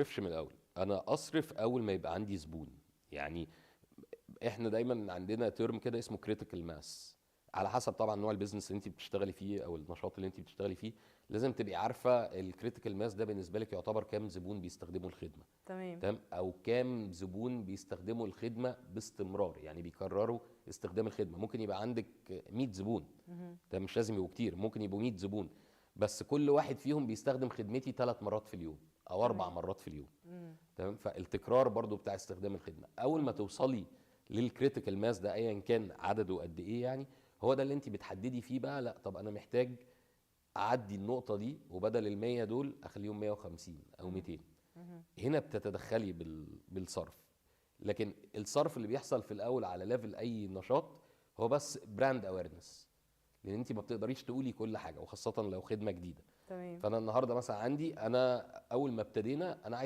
اصرفش من الاول، انا اصرف اول ما يبقى عندي زبون. يعني احنا دايما عندنا ترم كده اسمه كريتيكال ماس، على حسب طبعا نوع البيزنس اللي انت بتشتغلي فيه او النشاط اللي انت بتشتغلي فيه. لازم تبقي عارفه الكريتيكال ماس ده بالنسبه لك يعتبر كام زبون بيستخدموا الخدمه. تمام. تمام، او كام زبون بيستخدموا الخدمه باستمرار، يعني بيكرروا استخدام الخدمه. ممكن يبقى عندك 100 زبون، ده مش لازم يبقوا كتير، ممكن يبقوا 100 زبون بس كل واحد فيهم بيستخدم خدمتي 3 مرات في اليوم او اربع تمام. مرات في اليوم. تمام، فالتكرار برضو بتاع استخدام الخدمه. اول ما توصلي للكريتيكال ماس ده ايا كان عدده قد ايه، يعني هو ده اللي انت بتحددي فيه بقى. لا طب انا محتاج اعدي النقطه دي، وبدل ال100 دول اخليهم 150 او 200. هنا بتتدخلي بالصرف. لكن الصرف اللي بيحصل في الاول على ليفل اي نشاط هو بس براند اويرنس، لان انت ما بتقدريش تقولي كل حاجه، وخاصه لو خدمه جديده. تمام. فانا النهارده مثلا عندي، انا اول ما ابتدينا انا